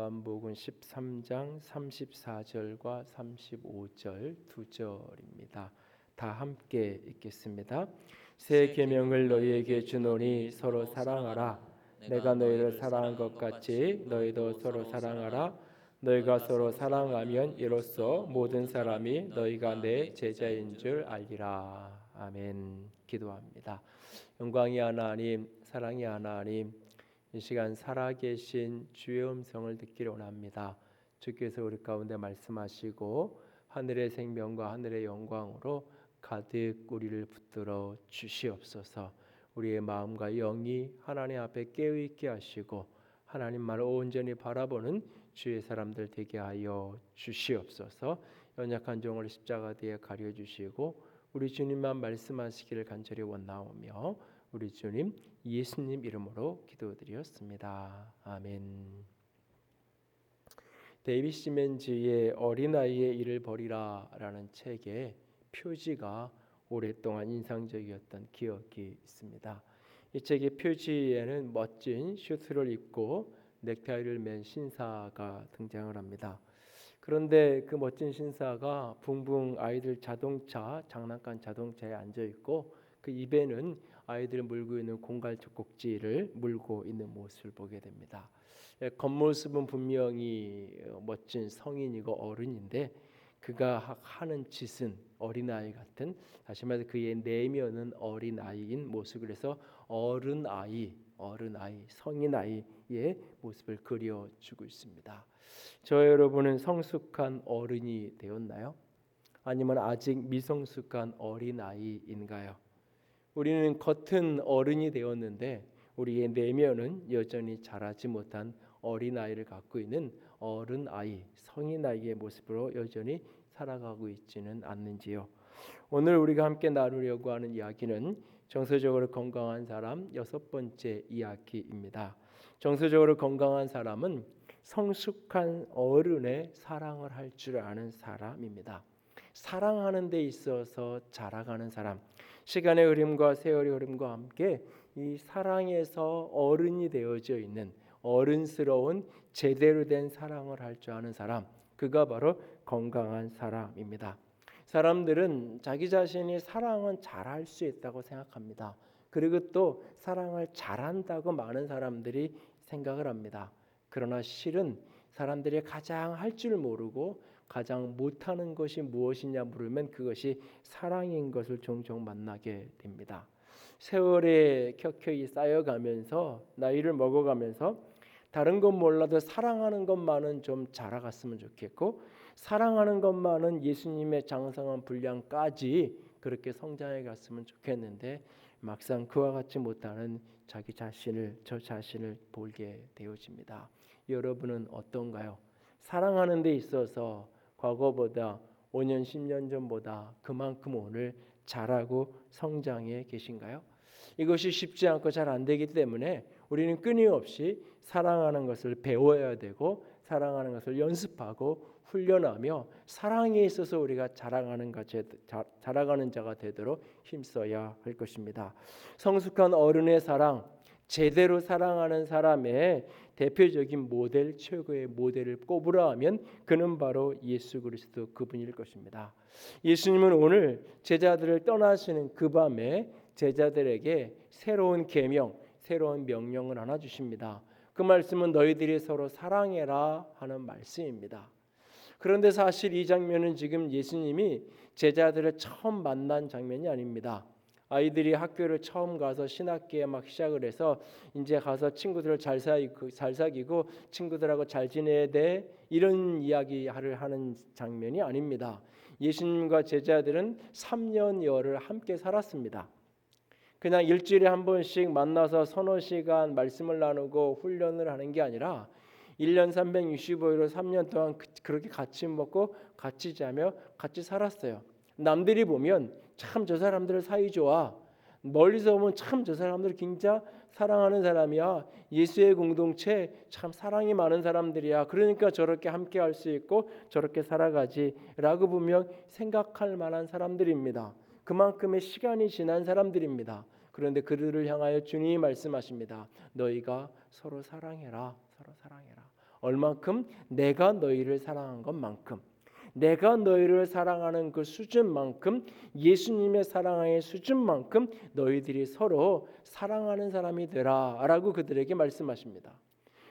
요한복음 13장 34절과 35절 두 절입니다. 다 함께 읽겠습니다. 새 계명을 너희에게 주노니 서로 사랑하라. 내가 너희를 사랑한 것 같이 너희도 서로 사랑하라. 너희가 서로 사랑하면 이로써 모든 사람이 너희가 내 제자인 줄 알리라. 아멘. 기도합니다. 영광이 하나님, 사랑이 하나님, 이 시간 살아계신 주의 음성을 듣기를 원합니다. 주께서 우리 가운데 말씀하시고 하늘의 생명과 하늘의 영광으로 가득 우리를 붙들어 주시옵소서. 우리의 마음과 영이 하나님 앞에 깨어있게 하시고 하나님 말을 온전히 바라보는 주의 사람들 되게 하여 주시옵소서. 연약한 종을 십자가 뒤에 가려주시고 우리 주님만 말씀하시기를 간절히 원하오며 우리 주님 예수님 이름으로 기도드렸습니다. 아멘. 데이빗 시멘즈의 어린아이의 일을 버리라 라는 책에 표지가 오랫동안 인상적이었던 기억이 있습니다. 이 책의 표지에는 멋진 슈트를 입고 넥타이를 맨 신사가 등장을 합니다. 그런데 그 멋진 신사가 붕붕 아이들 자동차 장난감 자동차에 앉아 있고 그 입에는 아이들이 물고 있는 공갈 젖꼭지를 물고 있는 모습을 보게 됩니다. 겉모습은 분명히 멋진 성인이고 어른인데 그가 하는 짓은 어린아이 같은, 다시 말해서 그의 내면은 어린아이인 모습을 해서 어른아이, 성인아이의 모습을 그려주고 있습니다. 저 여러분은 성숙한 어른이 되었나요? 아니면 아직 미성숙한 어린아이인가요? 우리는 겉은 어른이 되었는데 우리의 내면은 여전히 자라지 못한 어린아이를 갖고 있는 어른아이, 성인아이의 모습으로 여전히 살아가고 있지는 않는지요. 오늘 우리가 함께 나누려고 하는 이야기는 정서적으로 건강한 사람 여섯 번째 이야기입니다. 정서적으로 건강한 사람은 성숙한 어른의 사랑을 할 줄 아는 사람입니다. 사랑하는 데 있어서 자라가는 사람, 시간의 흐름과 세월의 흐름과 함께 이 사랑에서 어른이 되어져 있는 어른스러운 제대로 된 사랑을 할 줄 아는 사람, 그가 바로 건강한 사람입니다. 사람들은 자기 자신이 사랑은 잘할 수 있다고 생각합니다. 그리고 또 사랑을 잘한다고 많은 사람들이 생각을 합니다. 그러나 실은 사람들이 가장 할 줄 모르고 가장 못하는 것이 무엇이냐 물으면 그것이 사랑인 것을 종종 만나게 됩니다. 세월에 켜켜이 쌓여가면서 나이를 먹어가면서 다른 건 몰라도 사랑하는 것만은 좀 자라갔으면 좋겠고 사랑하는 것만은 예수님의 장성한 분량까지 그렇게 성장해 갔으면 좋겠는데 막상 그와 같이 못하는 저 자신을 보게 되어집니다. 여러분은 어떤가요? 사랑하는 데 있어서 과거보다 5년, 10년 전보다 그만큼 오늘 잘하고 성장해 계신가요? 이것이 쉽지 않고 잘 안 되기 때문에 우리는 끊임없이 사랑하는 것을 배워야 되고 사랑하는 것을 연습하고 훈련하며 사랑에 있어서 우리가 자라가는 자가 되도록 힘써야 할 것입니다. 성숙한 어른의 사랑, 제대로 사랑하는 사람의 대표적인 모델, 최고의 모델을 꼽으라 하면 그는 바로 예수 그리스도 그분일 것입니다. 예수님은 오늘 제자들을 떠나시는 그 밤에 제자들에게 새로운 계명, 새로운 명령을 하나 주십니다. 그 말씀은 너희들이 서로 사랑해라 하는 말씀입니다. 그런데 사실 이 장면은 지금 예수님이 제자들을 처음 만난 장면이 아닙니다. 아이들이 학교를 처음 가서 신학기에 막 시작을 해서 이제 가서 친구들을 잘 사귀고 친구들하고 잘 지내야 돼 이런 이야기를 하는 장면이 아닙니다. 예수님과 제자들은 3년여를 함께 살았습니다. 그냥 일주일에 한 번씩 만나서 서너 시간 말씀을 나누고 훈련을 하는 게 아니라 1년 365일로 3년 동안 그렇게 같이 먹고 같이 자며 같이 살았어요. 남들이 보면 참 저 사람들 사이 좋아. 멀리서 보면 참 저 사람들 진짜 사랑하는 사람이야. 예수의 공동체 참 사랑이 많은 사람들이야. 그러니까 저렇게 함께 할 수 있고 저렇게 살아가지라고 분명 생각할 만한 사람들입니다. 그만큼의 시간이 지난 사람들입니다. 그런데 그들을 향하여 주님이 말씀하십니다. 너희가 서로 사랑해라. 서로 사랑해라. 얼만큼? 내가 너희를 사랑한 것만큼. 내가 너희를 사랑하는 그 수준만큼, 예수님의 사랑의 수준만큼 너희들이 서로 사랑하는 사람이 되라라고 그들에게 말씀하십니다.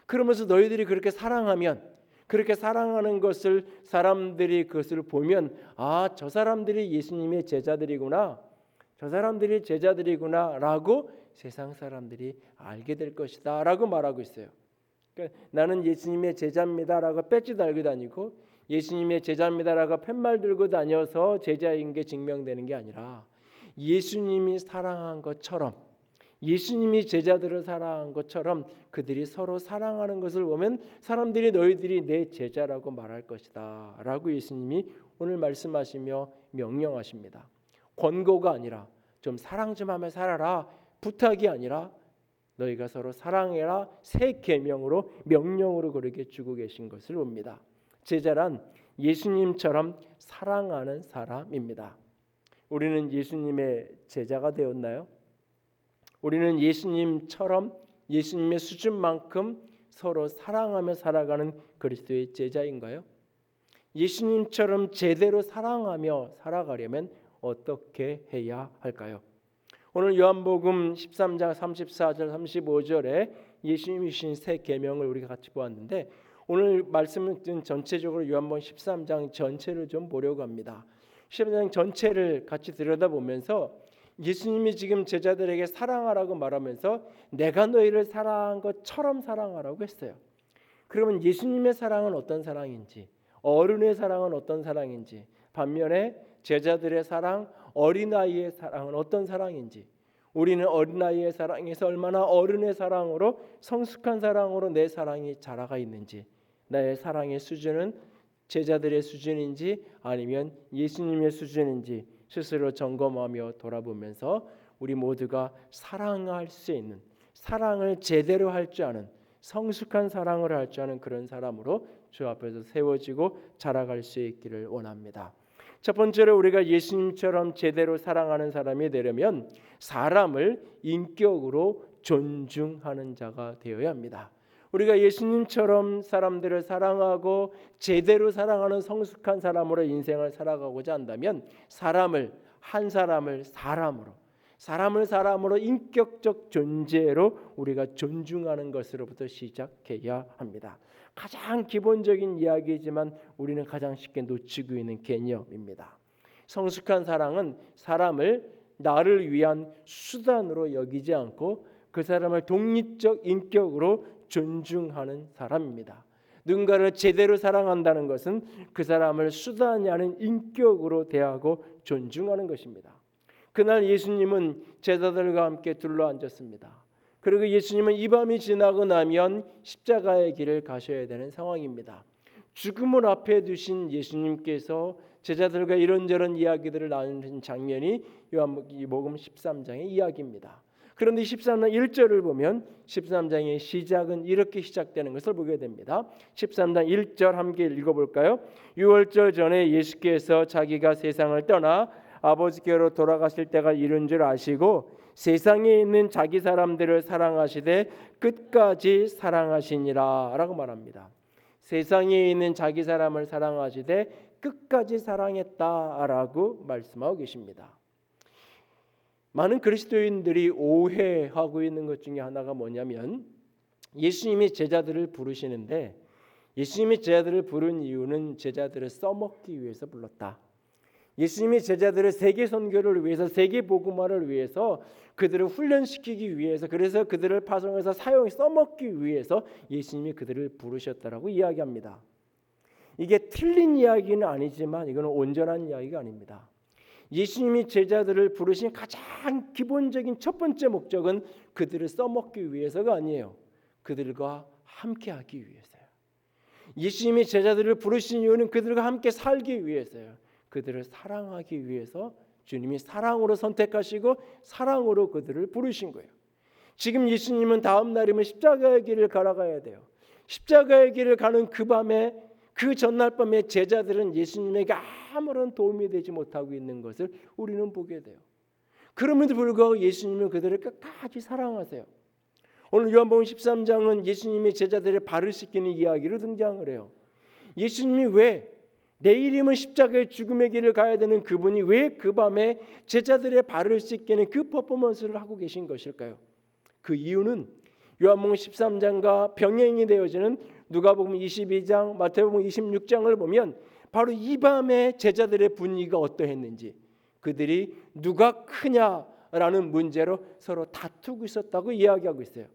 그러면서 너희들이 그렇게 사랑하면, 그렇게 사랑하는 것을 사람들이 그것을 보면, 아, 저 사람들이 예수님의 제자들이구나, 저 사람들이 제자들이구나라고 세상 사람들이 알게 될 것이다라고 말하고 있어요. 그러니까 나는 예수님의 제자입니다라고 배지 달고 다니고, 예수님의 제자입니다라고 팻말 들고 다녀서 제자인 게 증명되는 게 아니라, 예수님이 사랑한 것처럼, 예수님이 제자들을 사랑한 것처럼 그들이 서로 사랑하는 것을 보면 사람들이 너희들이 내 제자라고 말할 것이다 라고 예수님이 오늘 말씀하시며 명령하십니다. 권고가 아니라, 좀 사랑 좀 하며 살아라, 부탁이 아니라 너희가 서로 사랑해라, 새 계명으로, 명령으로 그렇게 주고 계신 것을 봅니다. 제자란 예수님처럼 사랑하는 사람입니다. 우리는 예수님의 제자가 되었나요? 우리는 예수님처럼, 예수님의 수준만큼 서로 사랑하며 살아가는 그리스도의 제자인가요? 예수님처럼 제대로 사랑하며 살아가려면 어떻게 해야 할까요? 오늘 요한복음 13장 34절 35절에 예수님이 주신 새 계명을 우리가 같이 보았는데, 오늘 말씀은 전체적으로 요한복음 13장 전체를 좀 보려고 합니다. 13장 전체를 같이 들여다보면서 예수님이 지금 제자들에게 사랑하라고 말하면서 내가 너희를 사랑한 것처럼 사랑하라고 했어요. 그러면 예수님의 사랑은 어떤 사랑인지, 어른의 사랑은 어떤 사랑인지, 반면에 제자들의 사랑, 어린아이의 사랑은 어떤 사랑인지, 우리는 어린아이의 사랑에서 얼마나 어른의 사랑으로, 성숙한 사랑으로 내 사랑이 자라가 있는지, 나의 사랑의 수준은 제자들의 수준인지 아니면 예수님의 수준인지 스스로 점검하며 돌아보면서 우리 모두가 사랑할 수 있는, 사랑을 제대로 할 줄 아는, 성숙한 사랑을 할 줄 아는 그런 사람으로 주 앞에서 세워지고 자라갈 수 있기를 원합니다. 첫 번째로 우리가 예수님처럼 제대로 사랑하는 사람이 되려면 사람을 인격으로 존중하는 자가 되어야 합니다. 우리가 예수님처럼 사람들을 사랑하고 제대로 사랑하는 성숙한 사람으로 인생을 살아가고자 한다면 사람을, 한 사람을 사람으로, 사람을 사람으로 인격적 존재로 우리가 존중하는 것으로부터 시작해야 합니다. 가장 기본적인 이야기지만 우리는 가장 쉽게 놓치고 있는 개념입니다. 성숙한 사랑은 사람을 나를 위한 수단으로 여기지 않고 그 사람을 독립적 인격으로 존중하는 사람입니다. 누군가를 제대로 사랑한다는 것은 그 사람을 수단이 아닌 인격으로 대하고 존중하는 것입니다. 그날 예수님은 제자들과 함께 둘러앉았습니다. 그리고 예수님은 이 밤이 지나고 나면 십자가의 길을 가셔야 되는 상황입니다. 죽음을 앞에 두신 예수님께서 제자들과 이런저런 이야기들을 나누는 장면이 요한복음 13장의 이야기입니다. 그런데 13장 1절을 보면 13장의 시작은 이렇게 시작되는 것을 보게 됩니다. 13장 1절 함께 읽어볼까요? 유월절 전에 예수께서 자기가 세상을 떠나 아버지께로 돌아가실 때가 이른 줄 아시고 세상에 있는 자기 사람들을 사랑하시되 끝까지 사랑하시니라 라고 말합니다. 세상에 있는 자기 사람을 사랑하시되 끝까지 사랑했다라고 말씀하고 계십니다. 많은 그리스도인들이 오해하고 있는 것 중에 하나가 뭐냐면 예수님이 제자들을 부르시는데 예수님이 제자들을 부른 이유는 제자들을 써먹기 위해서 불렀다. 예수님이 제자들을 세계 선교를 위해서, 세계 복음화를 위해서, 그들을 훈련시키기 위해서, 그래서 그들을 파송해서 써먹기 위해서 예수님이 그들을 부르셨다라고 이야기합니다. 이게 틀린 이야기는 아니지만 이거는 온전한 이야기가 아닙니다. 예수님이 제자들을 부르신 가장 기본적인 첫 번째 목적은 그들을 써먹기 위해서가 아니에요. 그들과 함께하기 위해서요. 예수님이 제자들을 부르신 이유는 그들과 함께 살기 위해서요. 그들을 사랑하기 위해서 주님이 사랑으로 선택하시고 사랑으로 그들을 부르신 거예요. 지금 예수님은 다음 날이면 십자가의 길을 걸어가야 돼요. 십자가의 길을 가는 그 밤에, 그 전날 밤에 제자들은 예수님에게 아무런 도움이 되지 못하고 있는 것을 우리는 보게 돼요. 그럼에도 불구하고 예수님은 그들을 끝까지 사랑하세요. 오늘 요한복음 13장은 예수님이 제자들의 발을 씻기는 이야기로 등장을 해요. 예수님이 왜 내일이면 십자가의 죽음의 길을 가야 되는 그분이 왜 그 밤에 제자들의 발을 씻기는 그 퍼포먼스를 하고 계신 것일까요? 그 이유는 요한복음 13장과 병행이 되어지는 누가복음 22장, 마태복음 26장을 보면 바로 이 밤에 제자들의 분위기가 어떠했는지, 그들이 누가 크냐라는 문제로 서로 다투고 있었다고 이야기하고 있어요.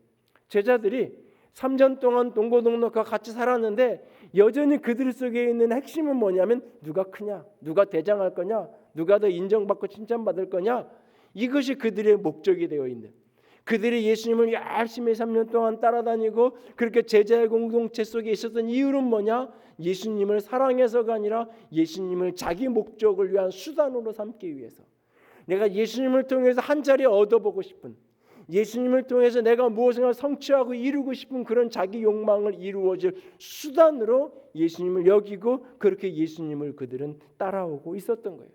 제자들이 3년 동안 동고동락과 같이 살았는데 여전히 그들 속에 있는 핵심은 뭐냐면 누가 크냐, 누가 대장할 거냐, 누가 더 인정받고 칭찬받을 거냐, 이것이 그들의 목적이 되어 있는, 그들이 예수님을 열심히 3년 동안 따라다니고 그렇게 제자의 공동체 속에 있었던 이유는 뭐냐? 예수님을 사랑해서가 아니라 예수님을 자기 목적을 위한 수단으로 삼기 위해서, 내가 예수님을 통해서 한 자리 얻어보고 싶은, 예수님을 통해서 내가 무엇인가 성취하고 이루고 싶은 그런 자기 욕망을 이루어질 수단으로 예수님을 여기고 그렇게 예수님을 그들은 따라오고 있었던 거예요.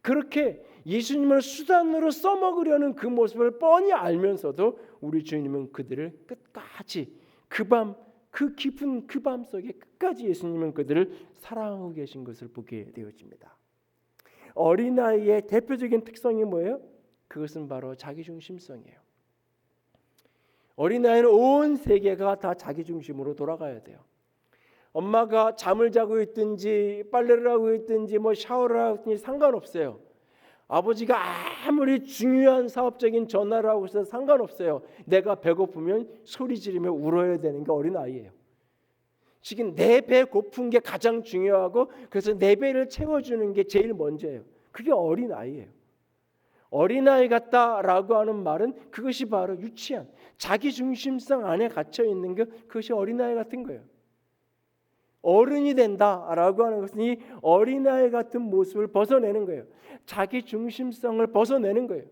그렇게 예수님을 수단으로 써먹으려는 그 모습을 뻔히 알면서도 우리 주님은 그들을 끝까지 그 밤, 그 깊은 그 밤 속에 끝까지 예수님은 그들을 사랑하고 계신 것을 보게 되어집니다. 어린아이의 대표적인 특성이 뭐예요? 그것은 바로 자기중심성이에요. 어린아이는 온 세계가 다 자기중심으로 돌아가야 돼요. 엄마가 잠을 자고 있든지 빨래를 하고 있든지 샤워를 하고 있든지 상관없어요. 아버지가 아무리 중요한 사업적인 전화를 하고 있어도 상관없어요. 내가 배고프면 소리 지르며 울어야 되는 게 어린아이예요. 지금 내 배 고픈 게 가장 중요하고 그래서 내 배를 채워주는 게 제일 먼저예요. 그게 어린아이예요. 어린아이 같다라고 하는 말은 그것이 바로 유치한 자기중심성 안에 갇혀 있는 것, 그것이 어린아이 같은 거예요. 어른이 된다라고 하는 것은 이 어린아이 같은 모습을 벗어내는 거예요. 자기 중심성을 벗어내는 거예요.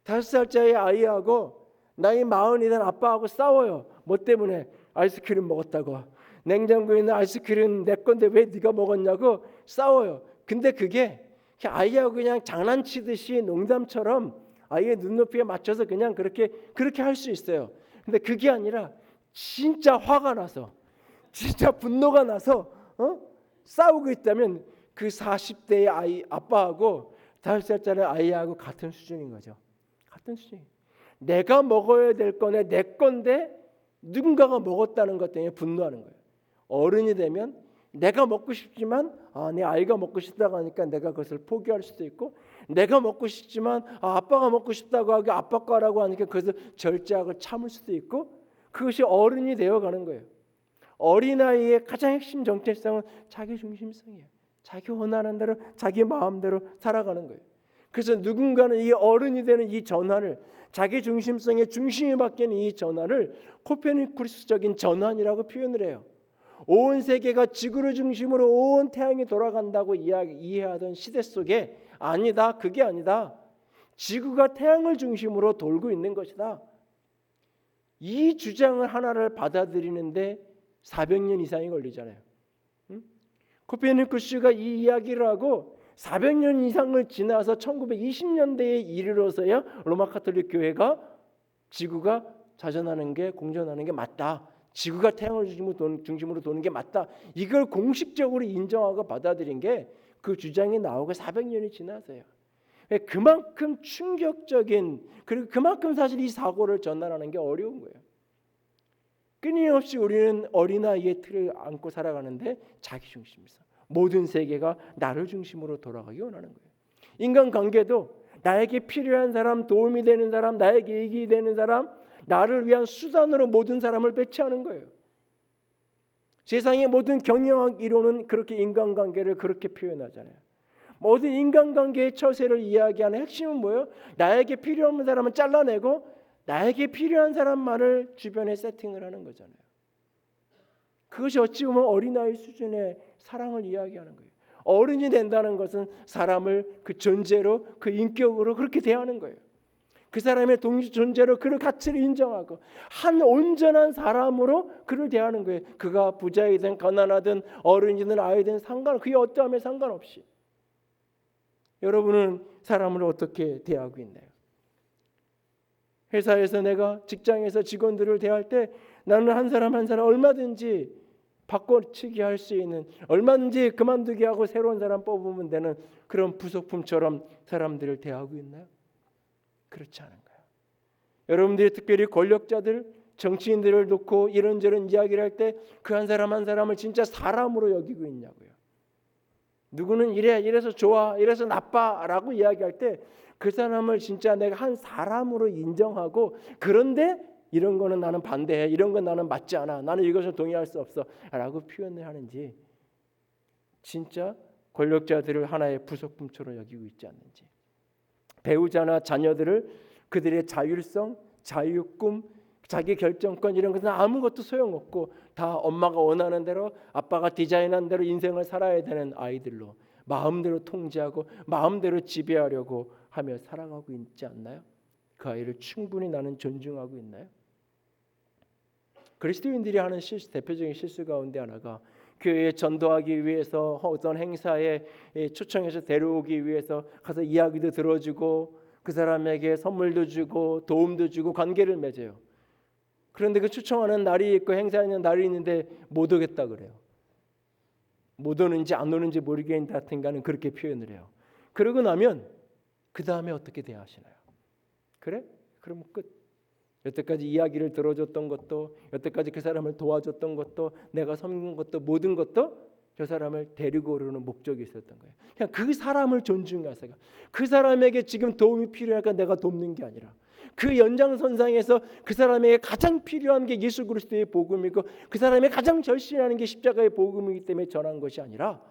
5살짜리 아이하고 나이 40이 된 아빠하고 싸워요. 뭐 때문에? 아이스크림 먹었다고. 냉장고에 있는 아이스크림 내 건데 왜 네가 먹었냐고 싸워요. 근데 그게 아이하고 그냥 장난치듯이 농담처럼 아이의 눈높이에 맞춰서 그냥 그렇게 할 수 있어요. 근데 그게 아니라 진짜 화가 나서, 진짜 분노가 나서 싸우고 있다면 그 40대의 아이 아빠하고 5살짜리 아이하고 같은 수준인 거죠. 같은 수준. 내가 먹어야 될 거네, 내 건데 누군가가 먹었다는 것 때문에 분노하는 거예요. 어른이 되면 내가 먹고 싶지만 내 아이가 먹고 싶다고 하니까 내가 그것을 포기할 수도 있고, 내가 먹고 싶지만 아빠가 먹고 싶다고 하고 아빠 거라고 하니까 그것을 절제하고 참을 수도 있고, 그것이 어른이 되어가는 거예요. 어린아이의 가장 핵심 정체성은 자기중심성이에요. 자기 원하는 대로 자기 마음대로 살아가는 거예요. 그래서 누군가는 이 어른이 되는 이 전환을, 자기중심성의 중심이 바뀌는 이 전환을 코페르니쿠스적인 전환이라고 표현을 해요. 온 세계가 지구를 중심으로 온 태양이 돌아간다고 이해하던 시대 속에 아니다, 그게 아니다. 지구가 태양을 중심으로 돌고 있는 것이다. 이 주장을 하나를 받아들이는데 400년 이상이 걸리잖아요. 코페르니쿠스가 이 이야기를 하고 400년 이상을 지나서 1920년대에 이르러서야 로마 가톨릭 교회가 지구가 자전하는 게, 공전하는 게 맞다, 지구가 태양을 중심으로 도는 게 맞다, 이걸 공식적으로 인정하고 받아들인 게 그 주장이 나오고 400년이 지나서요. 그만큼 충격적인, 그리고 그만큼 사실 이 사고를 전환하는 게 어려운 거예요. 끊임없이 우리는 어린아이의 틀을 안고 살아가는데 자기중심성, 모든 세계가 나를 중심으로 돌아가기 원하는 거예요. 인간관계도 나에게 필요한 사람, 도움이 되는 사람, 나에게 이익이 되는 사람, 나를 위한 수단으로 모든 사람을 배치하는 거예요. 세상의 모든 경영학 이론은 그렇게 인간관계를 그렇게 표현하잖아요. 모든 인간관계의 처세를 이야기하는 핵심은 뭐예요? 나에게 필요한 사람은 잘라내고 나에게 필요한 사람만을 주변에 세팅을 하는 거잖아요. 그것이 어찌 보면 어린아이 수준의 사랑을 이야기하는 거예요. 어른이 된다는 것은 사람을 그 존재로, 그 인격으로 그렇게 대하는 거예요. 그 사람의 존재로 그를 가치를 인정하고 한 온전한 사람으로 그를 대하는 거예요. 그가 부자이든 가난하든 어른이든 아이든 그의 어떠함에 상관없이. 여러분은 사람을 어떻게 대하고 있나요? 회사에서 내가 직장에서 직원들을 대할 때 나는 한 사람 한 사람 얼마든지 바꿔치기 할 수 있는, 얼마든지 그만두게 하고 새로운 사람 뽑으면 되는 그런 부속품처럼 사람들을 대하고 있나요? 그렇지 않은 거예요. 여러분들이 특별히 권력자들, 정치인들을 놓고 이런저런 이야기를 할 때 그 한 사람 한 사람을 진짜 사람으로 여기고 있냐고요. 누구는 이래서 좋아, 이래서 나빠라고 이야기할 때 그 사람을 진짜 내가 한 사람으로 인정하고, 그런데 이런 거는 나는 반대해, 이런 건 나는 맞지 않아, 나는 이것을 동의할 수 없어 라고 표현을 하는지, 진짜 권력자들을 하나의 부속품처럼 여기고 있지 않는지, 배우자나 자녀들을 그들의 자율성, 자유꿈, 자기 결정권 이런 것은 아무것도 소용없고 다 엄마가 원하는 대로, 아빠가 디자인한 대로 인생을 살아야 되는 아이들로 마음대로 통제하고 마음대로 지배하려고 하며 살아가고 있지 않나요? 그 아이를 충분히 나는 존중하고 있나요? 그리스도인들이 하는 대표적인 실수 가운데 하나가, 교회에 전도하기 위해서 어떤 행사에 초청해서 데려오기 위해서 가서 이야기도 들어주고 그 사람에게 선물도 주고 도움도 주고 관계를 맺어요. 그런데 그 초청하는 날이 있고 행사하는 날이 있는데 못 오겠다 그래요. 못 오는지 안 오는지 모르겠다 하여튼간은 그렇게 표현을 해요. 그러고 나면 그 다음에 어떻게 대하시나요? 그래? 그러면 끝. 여태까지 이야기를 들어줬던 것도, 여태까지 그 사람을 도와줬던 것도, 내가 섬긴 것도, 모든 것도 저 사람을 데리고 오려는 목적이 있었던 거예요. 그냥 그 사람을 존중하세요. 그 사람에게 지금 도움이 필요하니까 내가 돕는 게 아니라, 그 연장선상에서 그 사람에게 가장 필요한 게 예수 그리스도의 복음이고 그 사람이 가장 절실하는 게 십자가의 복음이기 때문에 전한 것이 아니라,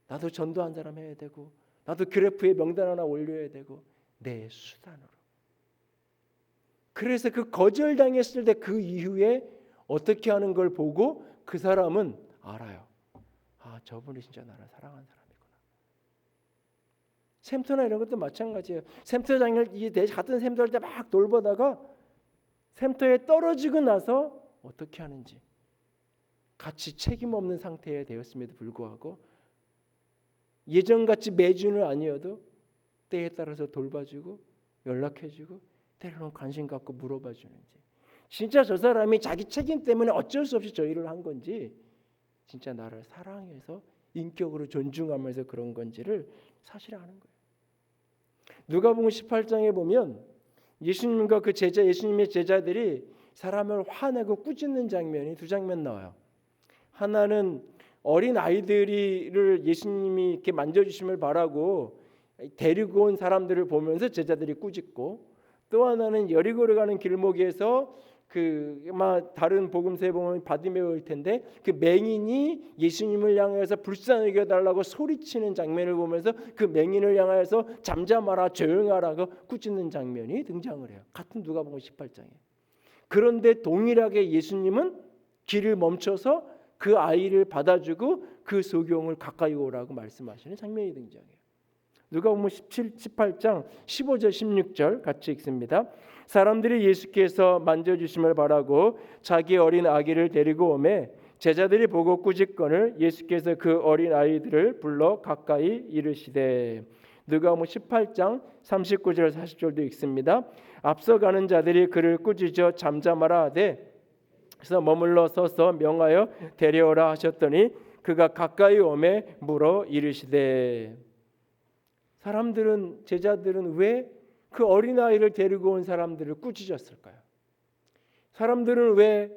나도 전도한 사람 해야 되고 나도 그래프에 명단 하나 올려야 되고 내 수단으로. 그래서 그 거절당했을 때 그 이후에 어떻게 하는 걸 보고 그 사람은 알아요. 아, 저분이 진짜 나를 사랑하는 사람이구나. 샘터나 이런 것도 마찬가지예요. 샘터장을 같은 샘터 할 때 막 돌보다가 샘터에 떨어지고 나서 어떻게 하는지, 같이 책임 없는 상태에 되었음에도 불구하고 예전같이 매주는 아니어도 때에 따라서 돌봐주고 연락해주고 때로는 관심 갖고 물어봐 주는지, 진짜 저 사람이 자기 책임 때문에 어쩔 수 없이 저 일을 한 건지, 진짜 나를 사랑해서 인격으로 존중하면서 그런 건지를 사실 아는 거예요. 누가복음 18장에 보면 예수님과 그 제자, 예수님의 제자들이 사람을 화내고 꾸짖는 장면이 두 장면 나와요. 하나는 어린 아이들을 예수님이 이렇게 만져주심을 바라고 데리고 온 사람들을 보면서 제자들이 꾸짖고, 또 하나는 여리고를 가는 길목에서 다른 복음서에 보면 바디메오일 텐데 그 맹인이 예수님을 향해서 불쌍히 여겨달라고 소리치는 장면을 보면서 그 맹인을 향해서 잠잠하라, 조용하라고 꾸짖는 장면이 등장을 해요. 같은 누가복음 18장에. 그런데 동일하게 예수님은 길을 멈춰서 그 아이를 받아주고 그 소경을 가까이 오라고 말씀하시는 장면이 등장해요. 누가복음 18장 15절 16절 같이 읽습니다. 사람들이 예수께서 만져주심을 바라고 자기 어린 아기를 데리고 오매 제자들이 보고 꾸짖거늘 예수께서 그 어린 아이들을 불러 가까이 이르시되. 누가복음 18장 39절 40절도 읽습니다. 앞서가는 자들이 그를 꾸짖어 잠잠하라 하되 그래서 머물러 서서 명하여 데려오라 하셨더니 그가 가까이 오매 물어 이르시되. 사람들은, 제자들은 왜 그 어린아이를 데리고 온 사람들을 꾸짖었을까요? 사람들은 왜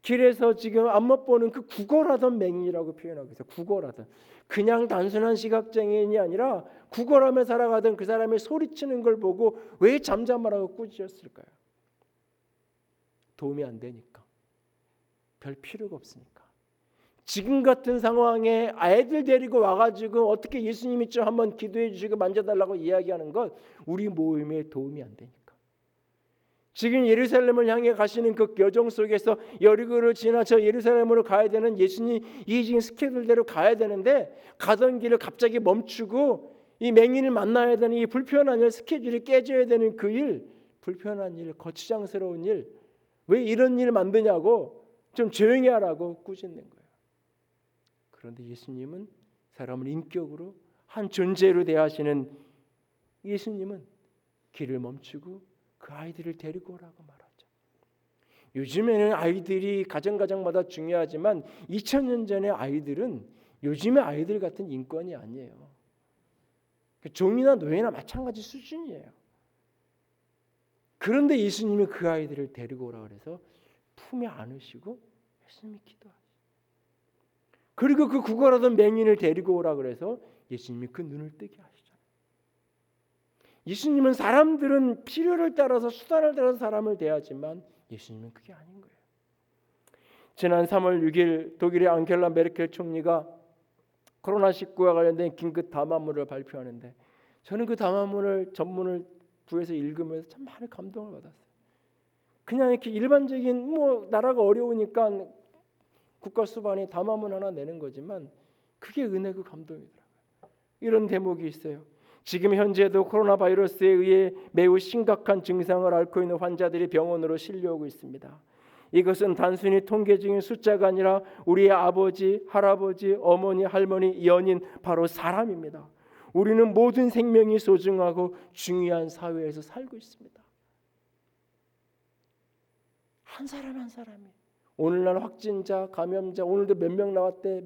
길에서 지금 안 맛보는 그 구걸하던 맹인이라고 표현하고 있어요. 구걸하던, 그냥 단순한 시각장애인이 아니라 구걸하며 살아가던 그 사람의 소리치는 걸 보고 왜 잠잠하라고 꾸짖었을까요? 도움이 안 되니까, 별 필요가 없으니까. 지금 같은 상황에 아이들 데리고 와가지고 어떻게 예수님이 좀 한번 기도해 주시고 만져달라고 이야기하는 것, 우리 모임에 도움이 안 되니까. 지금 예루살렘을 향해 가시는 그 여정 속에서 여리고를 지나 저 예루살렘으로 가야 되는 예수님, 이 지금 스케줄대로 가야 되는데 가던 길을 갑자기 멈추고 이 맹인을 만나야 되는 이 불편한 일, 스케줄이 깨져야 되는 그 일, 불편한 일, 거추장스러운 일, 왜 이런 일을 만드냐고 좀 조용히 하라고 꾸짖는 거예요. 그런데 예수님은 사람을 인격으로 한 존재로 대하시는 예수님은 길을 멈추고 그 아이들을 데리고 오라고 말하죠. 요즘에는 아이들이 가정마다 중요하지만 2000년 전의 아이들은 요즘의 아이들 같은 인권이 아니에요. 종이나 노예나 마찬가지 수준이에요. 그런데 예수님이 그 아이들을 데리고 오라 그래서 품에 안으시고 예수님이 기도하시죠. 그리고 그 구걸하던 맹인을 데리고 오라 그래서 예수님이 그 눈을 뜨게 하시잖아요. 예수님은 사람들은 필요를 따라서 수단을 따라서 사람을 대하지만 예수님은 그게 아닌 거예요. 지난 3월 6일 독일의 앙겔라 메르켈 총리가 코로나19와 관련된 긴급 담화문을 발표하는데 저는 그 담화문을 전문을 구해서 읽으면서 참 많은 감동을 받았어요. 그냥 이렇게 일반적인 나라가 어려우니까 국가 수반이 담화문 하나 내는 거지만 그게 은혜고 감동이더라고요. 이런 대목이 있어요. 지금 현재도 코로나 바이러스에 의해 매우 심각한 증상을 앓고 있는 환자들이 병원으로 실려오고 있습니다. 이것은 단순히 통계적인 숫자가 아니라 우리의 아버지, 할아버지, 어머니, 할머니, 연인 바로 사람입니다. 우리는 모든 생명이 소중하고 중요한 사회에서 살고 있습니다. 한 사람 한 사람이 오늘날 확진자, 감염자 오늘도 몇 명 나왔대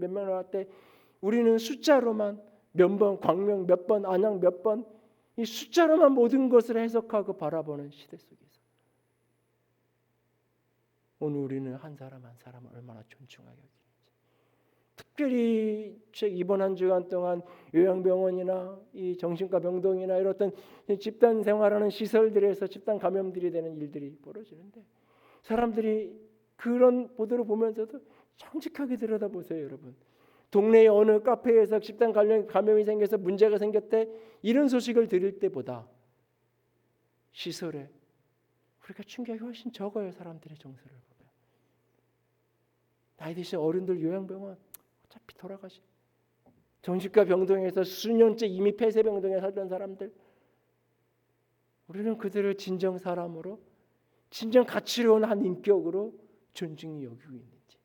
우리는 숫자로만 몇 번 광명 몇 번 안양 몇 번 이 숫자로만 모든 것을 해석하고 바라보는 시대 속에서 오늘 우리는 한 사람 한 사람을 얼마나 존중하게 여기는지 특별히 이번 한 주간 동안 요양병원이나 이 정신과 병동이나 이런 어떤 집단 생활하는 시설들에서 집단 감염들이 되는 일들이 벌어지는데 사람들이 그런 보도를 보면서도 정직하게 들여다보세요. 여러분 동네의 어느 카페에서 집단 감염이 생겨서 문제가 생겼대 이런 소식을 들을 때보다 시설에 우리가 충격이 훨씬 적어요. 사람들의 정서를 보면 나이 드신 어른들 요양병원 어차피 돌아가시 정신과 병동에서 수년째 이미 폐쇄병동에 살던 사람들 우리는 그들을 진정 사람으로 진정 가치로운 한 인격으로 존중히 여기고 있는지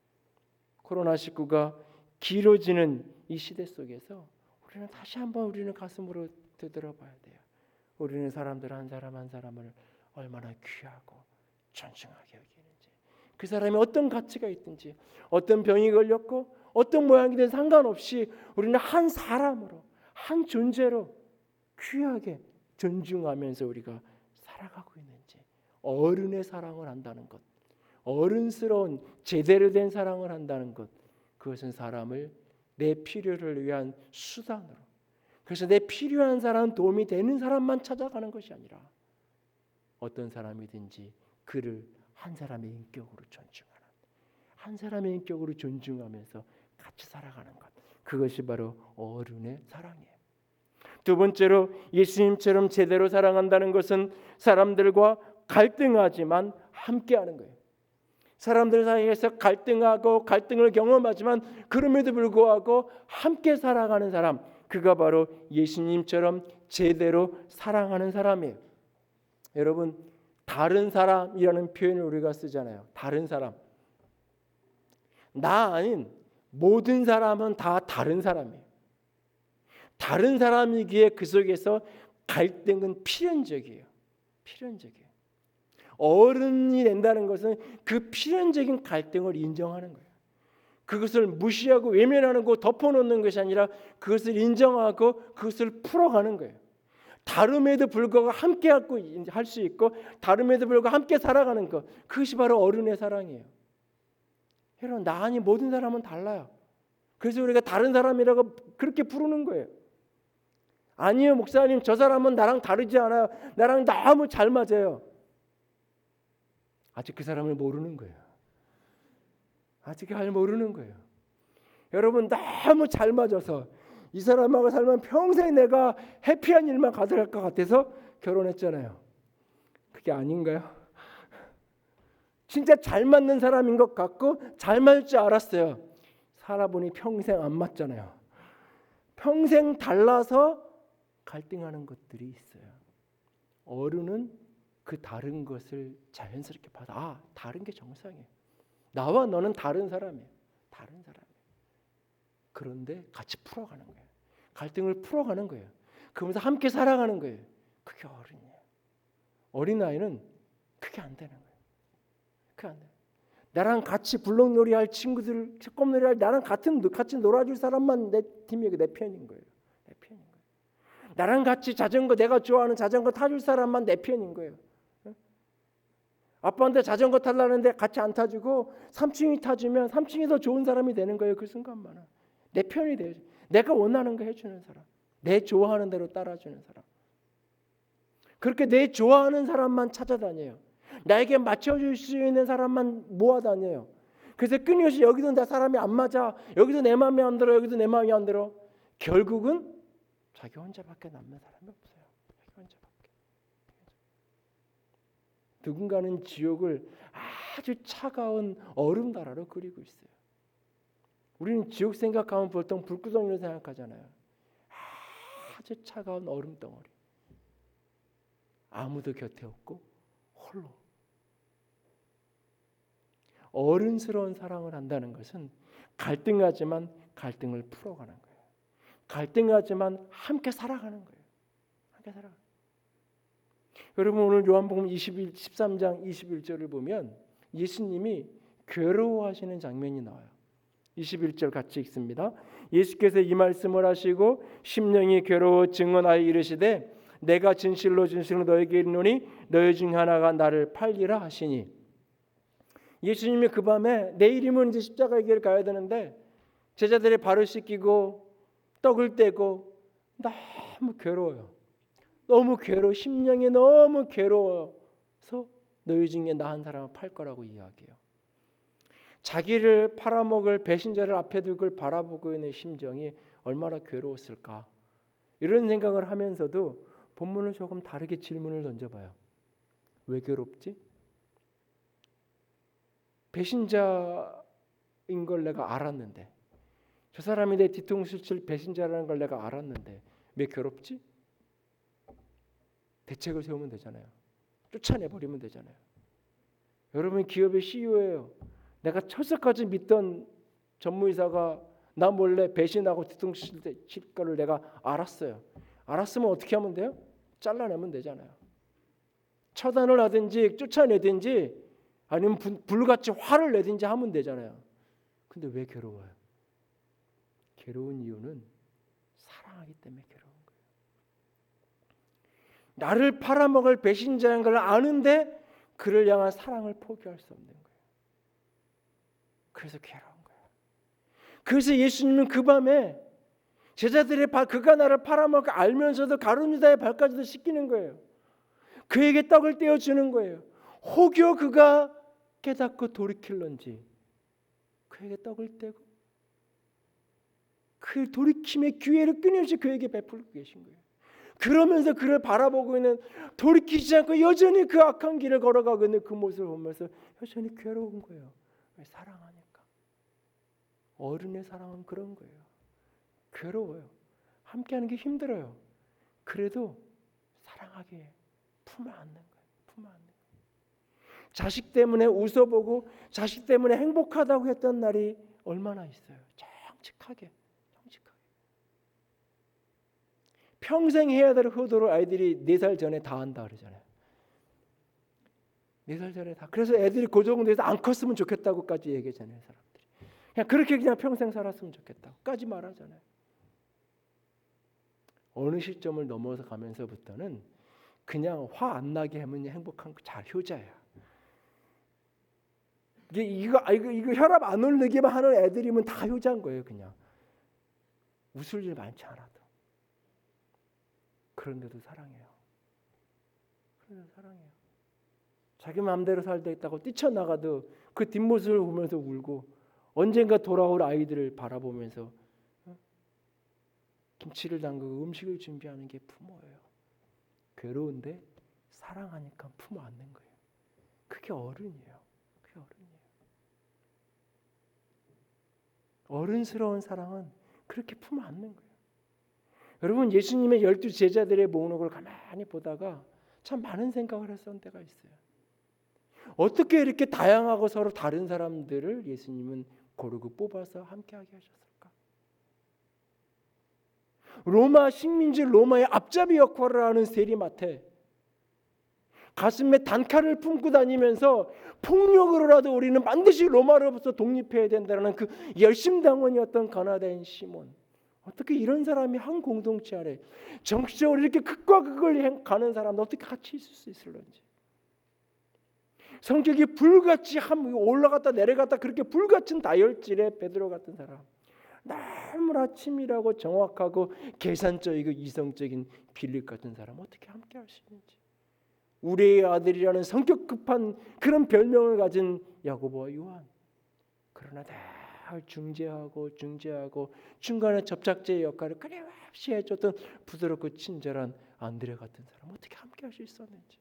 코로나19가 길어지는 이 시대 속에서 우리는 다시 한번 우리는 가슴으로 되돌아봐야 돼요. 우리는 사람들 한 사람 한 사람을 얼마나 귀하고 존중하게 여기는지 그 사람이 어떤 가치가 있든지 어떤 병이 걸렸고 어떤 모양이든 상관없이 우리는 한 사람으로 한 존재로 귀하게 존중하면서 우리가 살아가고 있는지 어른의 사랑을 한다는 것 어른스러운 제대로 된 사랑을 한다는 것 그것은 사람을 내 필요를 위한 수단으로 그래서 내 필요한 사람 도움이 되는 사람만 찾아가는 것이 아니라 어떤 사람이든지 그를 한 사람의 인격으로 존중하는 한 사람의 인격으로 존중하면서 같이 살아가는 것 그것이 바로 어른의 사랑이에요. 두 번째로 예수님처럼 제대로 사랑한다는 것은 사람들과 갈등하지만 함께하는 거예요. 사람들 사이에서 갈등하고 갈등을 경험하지만 그럼에도 불구하고 함께 살아가는 사람 그가 바로 예수님처럼 제대로 사랑하는 사람이에요. 여러분 다른 사람이라는 표현을 우리가 쓰잖아요. 다른 사람 나 아닌 모든 사람은 다 다른 사람이에요. 다른 사람이기에 그 속에서 갈등은 필연적이에요. 필연적이에요. 어른이 된다는 것은 그 필연적인 갈등을 인정하는 거예요. 그것을 무시하고 외면하는 거 덮어놓는 것이 아니라 그것을 인정하고 그것을 풀어가는 거예요. 다름에도 불구하고 함께 할 수 있고 다름에도 불구하고 함께 살아가는 것 그것이 바로 어른의 사랑이에요. 여러분 나 아닌 모든 사람은 달라요. 그래서 우리가 다른 사람이라고 그렇게 부르는 거예요. 아니요 목사님 저 사람은 나랑 다르지 않아요. 나랑 너무 잘 맞아요. 아직 그 사람을 모르는 거예요. 아직 잘 모르는 거예요. 여러분 너무 잘 맞아서 이 사람하고 살면 평생 내가 해피한 일만 가득할 것 같아서 결혼했잖아요. 그게 아닌가요? 진짜 잘 맞는 사람인 것 같고 잘 맞을 줄 알았어요. 살아보니 평생 안 맞잖아요. 평생 달라서 갈등하는 것들이 있어요. 어른은 그 다른 것을 자연스럽게 받아 다른 게 정상이에요. 나와 너는 다른 사람이에요. 다른 사람이에요. 그런데 같이 풀어가는 거예요. 갈등을 풀어가는 거예요. 그러면서 함께 살아가는 거예요. 그게 어른이에요. 어린아이는 그게 안 되는 거예요. 그게 안 돼요. 나랑 같이 블록놀이 할 친구들, 쭈꼼놀이 할 나랑 같이 놀아줄 사람만 내 팀이고 내 편인 거예요. 내 편인 거예요. 나랑 같이 내가 좋아하는 자전거 타줄 사람만 내 편인 거예요. 아빠한테 자전거 타려는데 같이 안 타주고 3층이 타주면 3층이 더 좋은 사람이 되는 거예요. 그 순간만은. 내 편이 돼요. 내가 원하는 거 해주는 사람. 내 좋아하는 대로 따라주는 사람. 그렇게 내 좋아하는 사람만 찾아다녀요. 나에게 맞춰줄 수 있는 사람만 모아다녀요. 그래서 끊임없이 여기도 내 사람이 안 맞아. 여기도 내 마음에 안 들어. 여기도 내 마음에 안 들어. 결국은 자기 혼자밖에 남는 사람이 없어요. 자기 혼자밖에. 누군가는 지옥을 아주 차가운 얼음다라로 그리고 있어요. 우리는 지옥 생각하면 보통 불구덩이로 생각하잖아요. 아주 차가운 얼음 덩어리. 아무도 곁에 없고 홀로. 어른스러운 사랑을 한다는 것은 갈등하지만 갈등을 풀어가는 거예요. 갈등하지만 함께 살아가는 거예요. 함께 살아가는 거예요. 여러분 오늘 요한복음 13장 21절을 보면 예수님이 괴로워하시는 장면이 나와요. 21절 같이 읽습니다. 예수께서 이 말씀을 하시고 심령이 괴로워 증언하여 이르시되 내가 진실로 너에게 이르노니 너희 중 하나가 나를 팔리라 하시니. 예수님이 그 밤에 내일이면 이제 십자가의 길을 가야 되는데 제자들의 발을 씻기고 떡을 떼고 너무 괴로워요. 너무 심령이 너무 괴로워서 너희 중에 나 한 사람을 팔 거라고 이야기해요. 자기를 팔아먹을 배신자를 앞에 두고 바라보고 있는 심정이 얼마나 괴로웠을까. 이런 생각을 하면서도 본문을 조금 다르게 질문을 던져봐요. 왜 괴롭지? 배신자인 걸 내가 알았는데, 저 사람이 내 뒤통수를 칠 배신자라는 걸 내가 알았는데 왜 괴롭지? 대책을 세우면 되잖아요. 쫓아내버리면 되잖아요. 여러분 기업의 CEO예요. 내가 철석까지 믿던 전무이사가 나 몰래 배신하고 뒤통수 칠 거를 내가 알았어요. 알았으면 어떻게 하면 돼요? 잘라내면 되잖아요. 처단을 하든지 쫓아내든지 아니면 불같이 화를 내든지 하면 되잖아요. 근데 왜 괴로워요? 괴로운 이유는 사랑하기 때문에 괴로운 거예요. 나를 팔아먹을 배신자인 걸 아는데 그를 향한 사랑을 포기할 수 없는 거예요. 그래서 괴로운 거예요. 그래서 예수님은 그 밤에 제자들의 그가 나를 팔아먹을 거 알면서도 가룟 유다의 발까지도 씻기는 거예요. 그에게 떡을 떼어주는 거예요. 혹여 그가 깨닫고 돌이킬런지 그에게 떡을 떼고 그 돌이킴의 기회를 끊임없이 그에게 베풀고 계신 거예요. 그러면서 그를 바라보고 있는 돌이키지 않고 여전히 그 악한 길을 걸어가고 있는 그 모습을 보면서 여전히 괴로운 거예요. 왜? 사랑하니까. 어른의 사랑은 그런 거예요. 괴로워요. 함께하는 게 힘들어요. 그래도 사랑하기에 품어 안는 거예요. 품어 안는 거예요. 자식 때문에 웃어보고 자식 때문에 행복하다고 했던 날이 얼마나 있어요. 정직하게. 평생 해야 될 효도를 아이들이 4살 전에 다 한다 그러잖아요. 4살 전에 다. 그래서 애들이 그 정도에서 안 컸으면 좋겠다고까지 얘기하잖아요. 사람들이. 그냥 그렇게 그냥 평생 살았으면 좋겠다고까지 말하잖아요. 어느 시점을 넘어서 가면서부터는 그냥 화 안 나게 하면 행복한 잘 효자야. 이거 혈압 안 오르기만 하는 애들이면 다 효자인 거예요. 그냥 웃을 일 많지 않아도. 그런데도 사랑해요. 자기 마음대로 살다 있다고 뛰쳐나가도 그 뒷모습을 보면서 울고 언젠가 돌아올 아이들을 바라보면서 김치를 담그고 음식을 준비하는 게 부모예요. 괴로운데 사랑하니까 품어 안는 거예요. 그게 어른이에요. 어른스러운 사랑은 그렇게 품어 안는 거예요. 여러분 예수님의 12 제자들의 목록을 가만히 보다가 참 많은 생각을 했던 때가 있어요. 어떻게 이렇게 다양하고 서로 다른 사람들을 예수님은 고르고 뽑아서 함께하게 하셨을까? 로마 식민지 로마의 앞잡이 역할을 하는 세리마테, 가슴에 단칼을 품고 다니면서 폭력으로라도 우리는 반드시 로마로부터 독립해야 된다는 그 열심당원이었던 가나다인 시몬. 어떻게 이런 사람이 한 공동체 아래 정치적으로 이렇게 극과 극을 가는 사람도 어떻게 같이 있을 수 있을런지. 성격이 불같이 올라갔다 내려갔다 그렇게 불같은 다혈질의 베드로 같은 사람, 너무나 치밀하고 정확하고 계산적이고 이성적인 빌립 같은 사람 어떻게 함께 할 수 있는지. 우리의 아들이라는 성격 급한 그런 별명을 가진 야고보와 요한, 그러나 늘 중재하고 중간에 접착제의 역할을 끊임없이 해줬던 부드럽고 친절한 안드레 같은 사람 어떻게 함께 할 수 있었는지.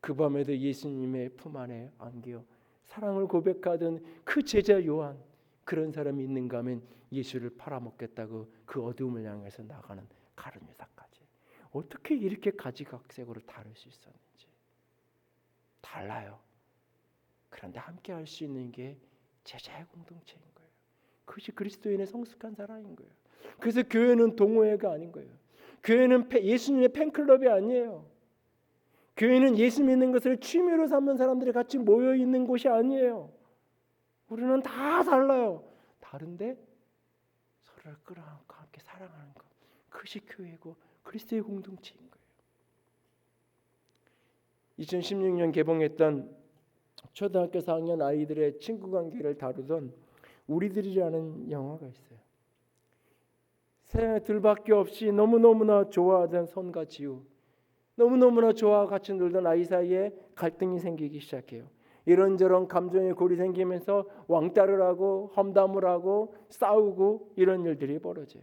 그 밤에도 예수님의 품 안에 안겨 사랑을 고백하던 그 제자 요한, 그런 사람이 있는가 하면 예수를 팔아먹겠다고 그 어두움을 향해서 나가는 가룟 유다까지 어떻게 이렇게 가지각색으로 다를 수 있었는지. 달라요. 그런데 함께 할 수 있는 게 제자의 공동체인 거예요. 그것이 그리스도인의 성숙한 사랑인 거예요. 그래서 교회는 동호회가 아닌 거예요. 교회는 예수님의 팬클럽이 아니에요. 교회는 예수 믿는 것을 취미로 삼는 사람들이 같이 모여 있는 곳이 아니에요. 우리는 다 달라요. 다른데 서로를 끌어안고 함께 사랑하는 것, 그것이 교회고 그리스도의 공동체인 거예요. 2016년 개봉했던 초등학교 4학년 아이들의 친구 관계를 다루던 우리들이라는 영화가 있어요. 세 둘밖에 없이 너무너무나 좋아하던 선과 지우, 너무너무나 좋아하고 같이 놀던 아이 사이에 갈등이 생기기 시작해요. 이런저런 감정의 골이 생기면서 왕따를 하고 험담을 하고 싸우고 이런 일들이 벌어져요.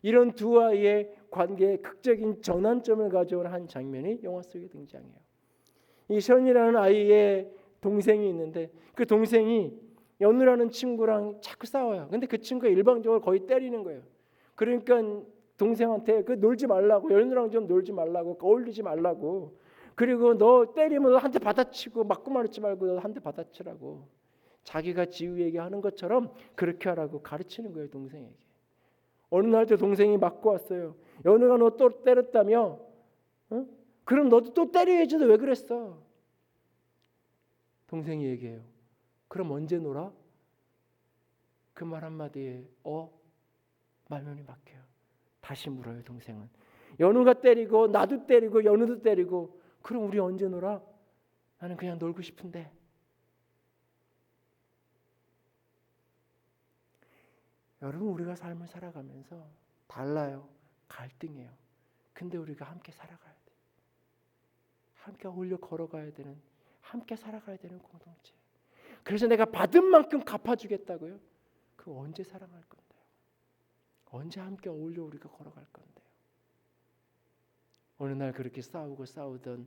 이런 두 아이의 관계에 극적인 전환점을 가져온 한 장면이 영화 속에 등장해요. 이 션이라는 아이의 동생이 있는데 그 동생이 연우라는 친구랑 자꾸 싸워요. 근데 그 친구가 일방적으로 거의 때리는 거예요. 그러니까 동생한테 그 놀지 말라고, 연우랑 좀 놀지 말라고, 어울리지 말라고, 그리고 너 때리면 너 한 대 받아치고 맞고 말지 말고 너 한 대 받아치라고, 자기가 지우에게 하는 것처럼 그렇게 하라고 가르치는 거예요, 동생에게. 어느 날 때 동생이 맞고 왔어요. 연우가 너 또 때렸다며? 어? 그럼 너도 또 때려야지, 너 왜 그랬어? 동생이 얘기해요. 그럼 언제 놀아? 그 말 한마디에 말문이 막혀요. 다시 물어요, 동생은. 연우가 때리고 나도 때리고 연우도 때리고, 그럼 우리 언제 놀아? 나는 그냥 놀고 싶은데. 여러분, 우리가 삶을 살아가면서 달라요. 갈등해요. 근데 우리가 함께 살아가야 돼. 함께 어울려 걸어가야 되는, 함께 살아가야 되는 공동체. 그래서 내가 받은 만큼 갚아주겠다고요? 그거 언제 사랑할 건데요? 언제 함께 어울려 우리가 걸어갈 건데요? 어느 날 그렇게 싸우던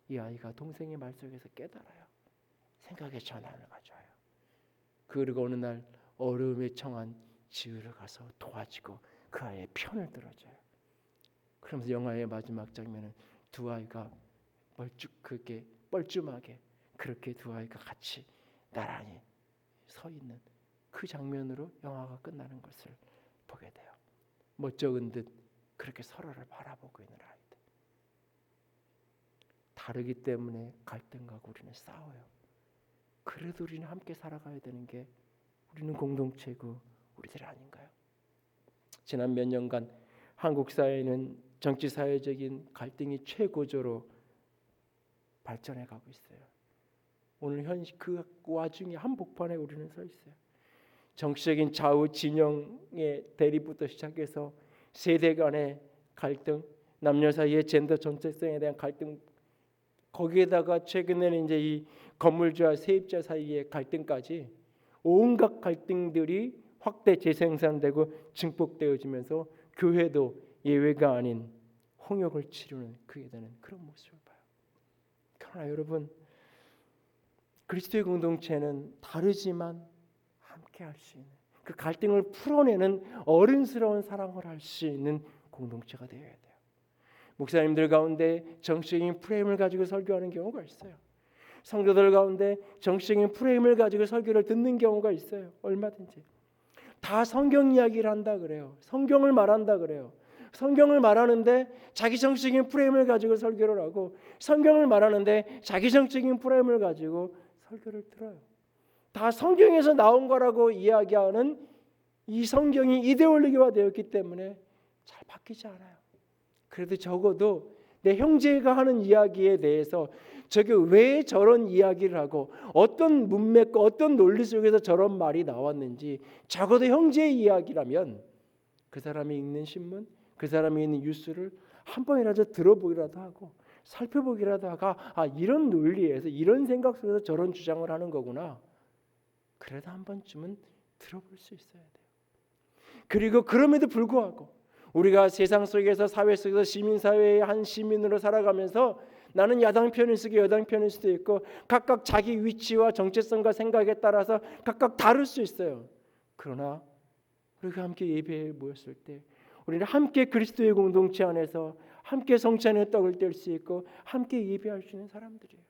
이 아이가 동생의 말 속에서 깨달아요. 생각의 전환을 가져요. 그리고 어느 날 어려움에 처한 지우를 가서 도와주고 그 아이의 편을 들어줘요. 그러면서 영화의 마지막 장면은 두 아이가 뻘쭘하게 그렇게 두 아이가 같이 나란히 서 있는 그 장면으로 영화가 끝나는 것을 보게 돼요. 멋쩍은 듯 그렇게 서로를 바라보고 있는 아이들. 다르기 때문에 갈등하고 우리는 싸워요. 그래도 우리는 함께 살아가야 되는 게 우리는 공동체고 우리들 아닌가요? 지난 몇 년간 한국 사회는 정치 사회적인 갈등이 최고조로 발전해 가고 있어요. 오늘 그 와중에 한복판에 우리는 서 있어요. 정치적인 좌우 진영의 대립부터 시작해서 세대 간의 갈등, 남녀 사이의 젠더 정체성에 대한 갈등, 거기에다가 최근에는 이제 이 건물주와 세입자 사이의 갈등까지 온갖 갈등들이 확대 재생산되고 증폭되어지면서 교회도 예외가 아닌 홍역을 치르는 그게 되는 그런 모습을 봐요. 그러나 여러분, 그리스도의 공동체는 다르지만 함께 할 수 있는, 그 갈등을 풀어내는 어른스러운 사랑을 할 수 있는 공동체가 되어야 돼요. 목사님들 가운데 정치적인 프레임을 가지고 설교하는 경우가 있어요. 성도들 가운데 정치적인 프레임을 가지고 설교를 듣는 경우가 있어요. 얼마든지. 다 성경 이야기를 한다 그래요. 성경을 말한다 그래요. 성경을 말하는데 자기 정치적인 프레임을 가지고 설교를 하고 성경을 말하는데 자기 정치적인 프레임을 가지고 설교를 들어요. 다 성경에서 나온 거라고 이야기하는 이 성경이 이데올로기화 되었기 때문에 잘 바뀌지 않아요. 그래도 적어도 내 형제가 하는 이야기에 대해서 저게 왜 저런 이야기를 하고 어떤 문맥과 어떤 논리 속에서 저런 말이 나왔는지 적어도 형제의 이야기라면 그 사람이 읽는 신문, 그 사람이 읽는 뉴스를 한 번이라도 들어보기라도 하고 살펴보기라도 하고 이런 논리에서 이런 생각 속에서 저런 주장을 하는 거구나. 그래도 한 번쯤은 들어볼 수 있어야 돼요. 그리고 그럼에도 불구하고 우리가 세상 속에서 사회 속에서 시민사회의 한 시민으로 살아가면서 나는 야당 편일 수도 있고 여당 편일 수도 있고 각각 자기 위치와 정체성과 생각에 따라서 각각 다를 수 있어요. 그러나 우리가 함께 예배에 모였을 때 우리는 함께 그리스도의 공동체 안에서 함께 성체 안에 떡을 뗄 수 있고 함께 예배할 수 있는 사람들이에요.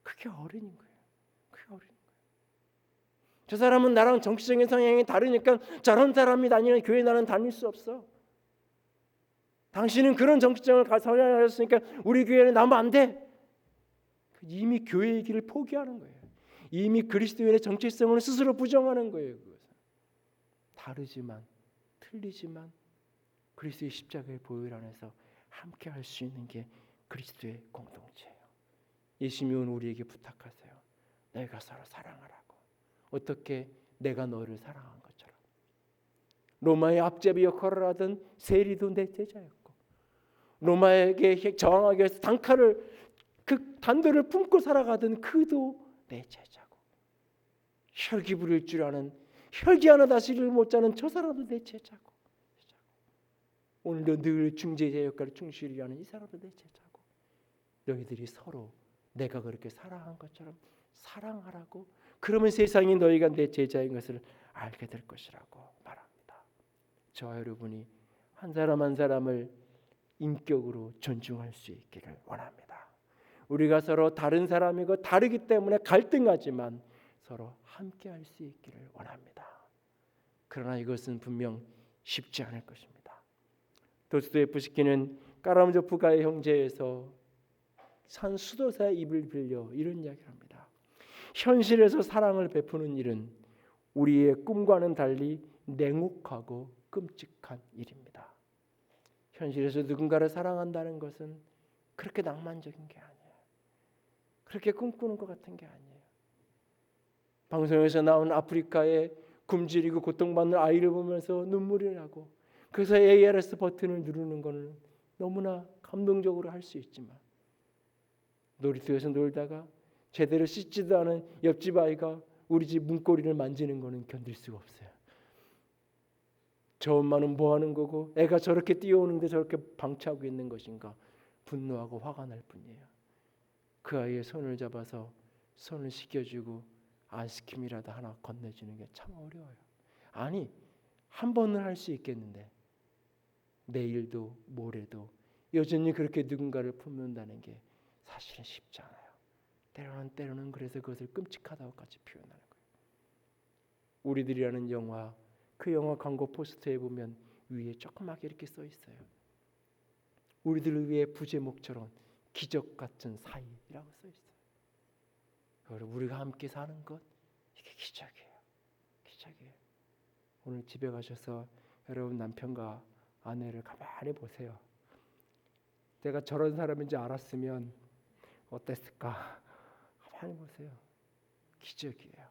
그게 어른인 거예요. 그게 어른인 거예요. 저 사람은 나랑 정치적인 성향이 다르니까 저런 사람이 다니는 교회 나는 다닐 수 없어. 당신은 그런 정치성을 성향을 가졌으니까 우리 교회는 나면 안 돼. 이미 교회의 길을 포기하는 거예요. 이미 그리스도인의 정체성을 스스로 부정하는 거예요. 그것은. 다르지만 틀리지만 그리스도의 십자가의 보혈 안에서 함께 할 수 있는 게 그리스도의 공동체예요. 예수님이 오늘 우리에게 부탁하세요. 너희가 서로 사랑하라고. 어떻게 내가 너를 사랑한 것처럼. 로마의 앞잡이 역할을 하던 세리도 내 제자였고 로마에게 저항하기 위해서 그 단도를 품고 살아가던 그도 내 제자고 혈기 부릴 줄 아는 혈기 하나 다스리를 못하는 저 사람도 내 제자고 오늘도 늘 중재자 역할을 충실히 하는 이 사람도 내 제자고 너희들이 서로 내가 그렇게 사랑한 것처럼 사랑하라고 그러면 세상이 너희가 내 제자인 것을 알게 될 것이라고 말합니다. 저와 여러분이 한 사람 한 사람을 인격으로 존중할 수 있기를 원합니다. 우리가 서로 다른 사람이고 다르기 때문에 갈등하지만 서로 함께 할 수 있기를 원합니다. 그러나 이것은 분명 쉽지 않을 것입니다. 도스토옙스키는 까라무조프가의 형제에서 산 수도사의 입을 빌려 이런 이야기를 합니다. 현실에서 사랑을 베푸는 일은 우리의 꿈과는 달리 냉혹하고 끔찍한 일입니다. 현실에서 누군가를 사랑한다는 것은 그렇게 낭만적인 게 아니에요. 그렇게 꿈꾸는 것 같은 게 아니에요. 방송에서 나온 아프리카의 굶주리고 고통받는 아이를 보면서 눈물이 나고 그래서 ARS 버튼을 누르는 것은 너무나 감동적으로 할 수 있지만 놀이터에서 놀다가 제대로 씻지도 않은 옆집 아이가 우리 집 문고리를 만지는 것은 견딜 수가 없어요. 저 엄마는 뭐 하는 거고 애가 저렇게 뛰어오는데 저렇게 방치하고 있는 것인가 분노하고 화가 날 뿐이에요. 그 아이의 손을 잡아서 손을 씻겨주고 안스킴이라도 하나 건네주는 게 참 어려워요. 아니 한 번은 할 수 있겠는데 내일도 모레도 여전히 그렇게 누군가를 품는다는 게 사실은 쉽지 않아요. 때로는 그래서 그것을 끔찍하다고까지 표현하는 거예요. 우리들이라는 영화 그 영화 광고 포스터에 보면 위에 조그맣게 이렇게 써 있어요. 우리들을 위해 부제목처럼 기적 같은 사이라고 써 있어요. 우리가 함께 사는 것 이게 기적이에요. 기적이에요. 오늘 집에 가셔서 여러분 남편과 아내를 가만히 보세요. 내가 저런 사람인지 알았으면 어땠을까? 가만히 보세요. 기적이에요.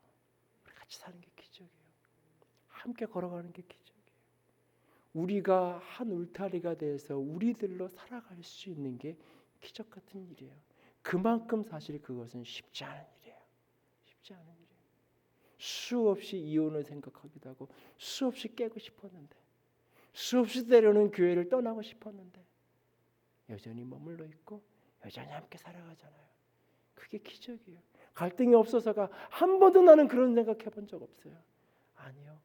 우리 같이 사는 게 기적이에요. 함께 걸어가는 게 기적이에요. 우리가 한 울타리가 돼서 우리들로 살아갈 수 있는 게 기적 같은 일이에요. 그만큼 사실 그것은 쉽지 않은 일이에요. 쉽지 않은 일이에요. 수없이 이혼을 생각하기도 하고 수없이 깨고 싶었는데 수없이 때로는 교회를 떠나고 싶었는데 여전히 머물러 있고 여전히 함께 살아가잖아요. 그게 기적이에요. 갈등이 없어서가 한 번도 나는 그런 생각해 본 적 없어요. 아니요.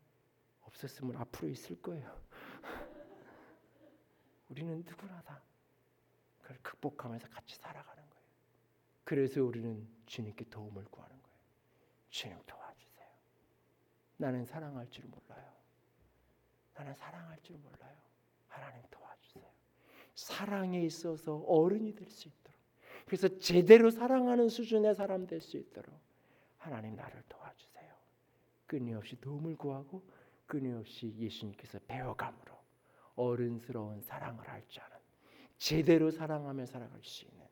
없었으면 앞으로 있을 거예요. 우리는 누구나 다 그걸 극복하면서 같이 살아가는 거예요. 그래서 우리는 주님께 도움을 구하는 거예요. 주님 도와주세요. 나는 사랑할 줄 몰라요. 나는 사랑할 줄 몰라요. 하나님 도와주세요. 사랑에 있어서 어른이 될 수 있도록, 그래서 제대로 사랑하는 수준의 사람 될 수 있도록 하나님 나를 도와주세요. 끊임없이 도움을 구하고 끊임없이 예수님께서 배워감으로 어른스러운 사랑을 할 줄 아는, 제대로 사랑하며 살아갈 수 있는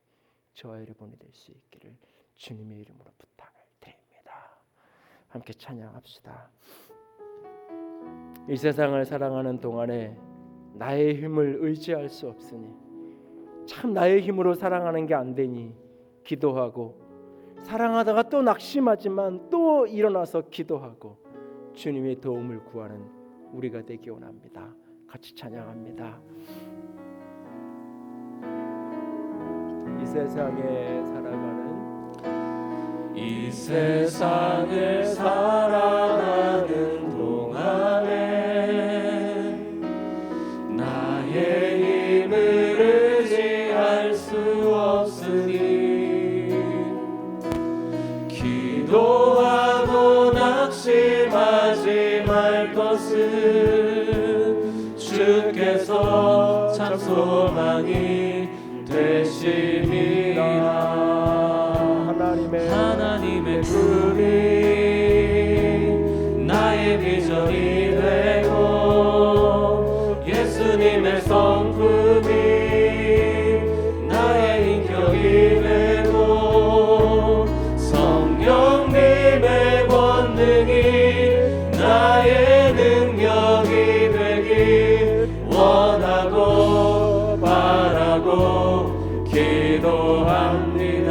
저와 여러분이 될 수 있기를 주님의 이름으로 부탁을 드립니다. 함께 찬양합시다. 이 세상을 살아가는 동안에 나의 힘을 의지할 수 없으니, 참 나의 힘으로 사랑하는 게 안 되니 기도하고, 사랑하다가 또 낙심하지만 또 일어나서 기도하고 주님의 도움을 구하는 우리가 되기 원합니다. 같이 찬양합니다. 이 세상에 살아가는, 이 세상을 살아가는 동안에 나의 힘을 의지할 수 없으니 기도하고 낙심하지 말 것은 주께서 참 소망이 되심이라. 하나님의 꿈이 나의 비전이 되고 예수님의 성품이 나의 인격이 되고 성령님의 권능이 나의 능력이 되길 원하고 바라고 기도합니다.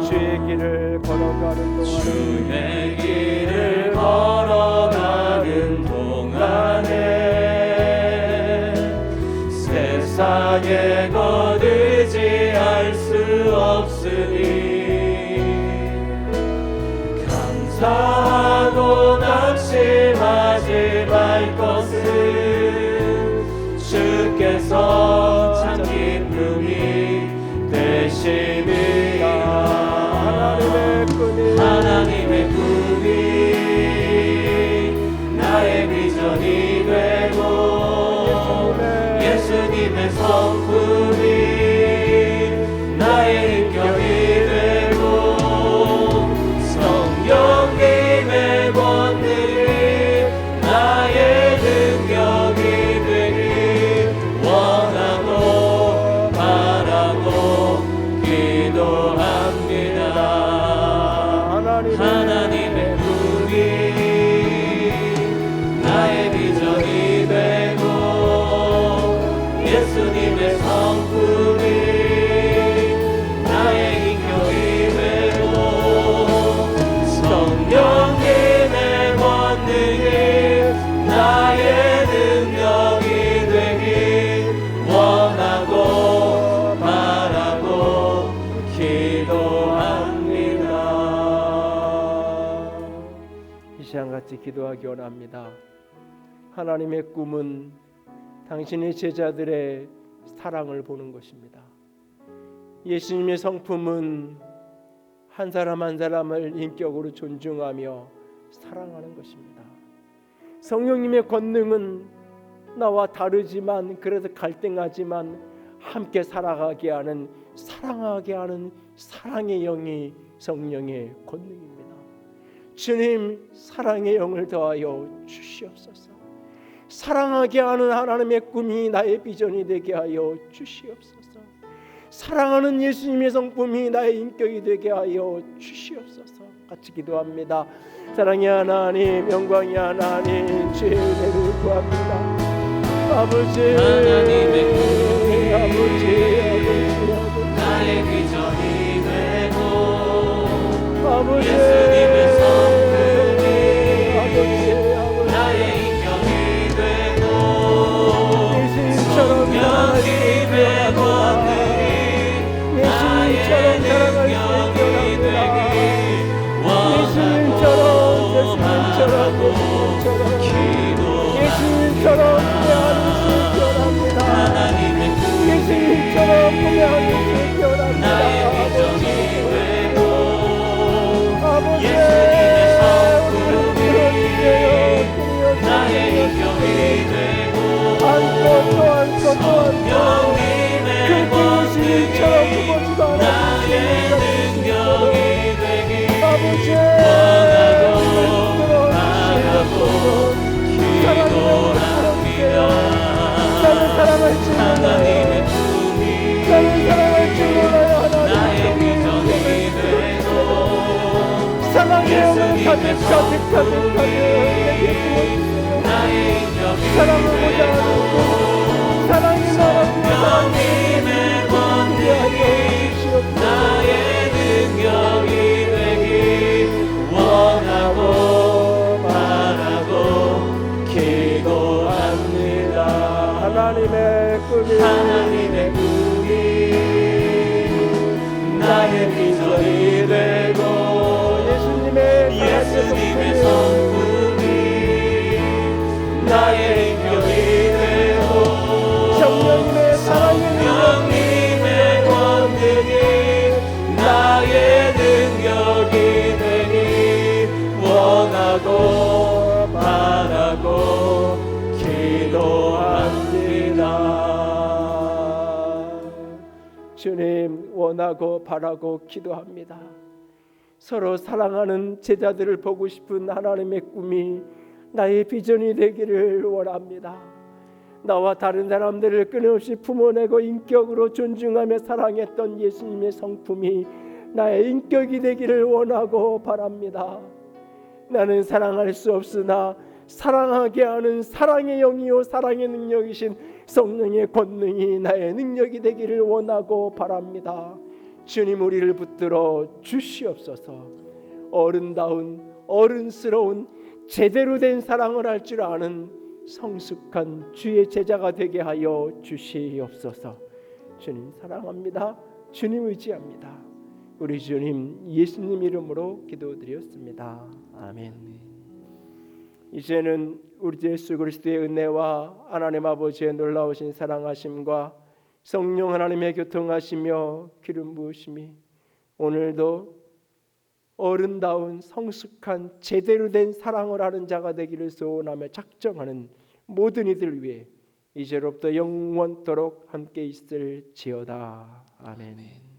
주의 길을 걸어가는 주의 길을 걸어가는 동안에 세상에 것 의지할 수 없으니 감사하고 낙심하지 말 것은 주께서 참 기쁨이 되심이라. 하나님의 꿈이 나의 비전이 되고 예수님의 성품이 나의 인격이 되고 성령님의 권능이 나의 능력이 되길 원하고 바라고 기도합니다. 하나님의 꿈이 나의 비전이 되고 예수님의 성품이 나의 인격이 되고 성령님의 권능이 나의 능력이 되길 원하고 바라고 기도합니다. 이 시간같이 기도하기 원합니다. 하나님의 꿈은 당신의 제자들의 사랑을 보는 것입니다. 예수님의 성품은 한 사람 한 사람을 인격으로 존중하며 사랑하는 것입니다. 성령님의 권능은 나와 다르지만 그래서 갈등하지만 함께 살아가게 하는, 사랑하게 하는 사랑의 영이 성령의 권능입니다. 주님, 사랑의 영을 더하여 주시옵소서. 사랑하게 하는 하나님의 꿈이 나의 비전이 되게 하여 주시옵소서. 사랑하는 예수님의 성품이 나의 인격이 되게 하여 주시옵소서. 같이 기도합니다. 사랑의 하나님, 영광의 하나님, 주의 은혜를 구합니다. 아버지, 하나님의 꿈이 아버지, 나의 비전이 되고 아버지, 예수님의 성품이 아버지, 나의 인격이 되고 예수님처럼 성령님의 권능이 나의 능력이 되길 원하고 바라고 기도합니다. 하나님의 꿈이 나의 비전이 되고 예수 사랑할 줄 몰라요. 하나님의 꿈이 나는 사랑할 줄 몰라요. 나의 비전이 되고 사랑의 영을 예수님의 가득 내게 부어주세요. 나의 인격이 사랑하고자 하는 꿈, 사랑의 나라 주님의 권능이 나의 능력이 되기 원하고 바라고 기도합니다. 하나님의 꿈이 나의 비전이 되고 예수님의 성품이 나의 인격이 되고 성령님의 권능이 나의 능력이 되기 원하고 바라고 기도합니다. 주님, 원하고 바라고 기도합니다. 서로 사랑하는 제자들을 보고 싶은 하나님의 꿈이 나의 비전이 되기를 원합니다. 나와 다른 사람들을 끊임없이 품어내고 인격으로 존중하며 사랑했던 예수님의 성품이 나의 인격이 되기를 원하고 바랍니다. 나는 사랑할 수 없으나 사랑하게 하는 사랑의 영이요 사랑의 능력이신 성령의 권능이 나의 능력이 되기를 원하고 바랍니다. 주님, 우리를 붙들어 주시옵소서. 어른스러운 제대로 된 사랑을 할 줄 아는 성숙한 주의 제자가 되게 하여 주시옵소서. 주님 사랑합니다. 주님 의지합니다. 우리 주님 예수님 이름으로 기도드렸습니다. 아멘. 이제는 우리 예수 그리스도의 은혜와 하나님 아버지의 놀라우신 사랑하심과 성령 하나님의 교통하시며 기름 부으심이 오늘도 어른다운 성숙한 제대로 된 사랑을 하는 자가 되기를 소원하며 작정하는 모든 이들 위해 이제로부터 영원토록 함께 있을지어다. 아멘.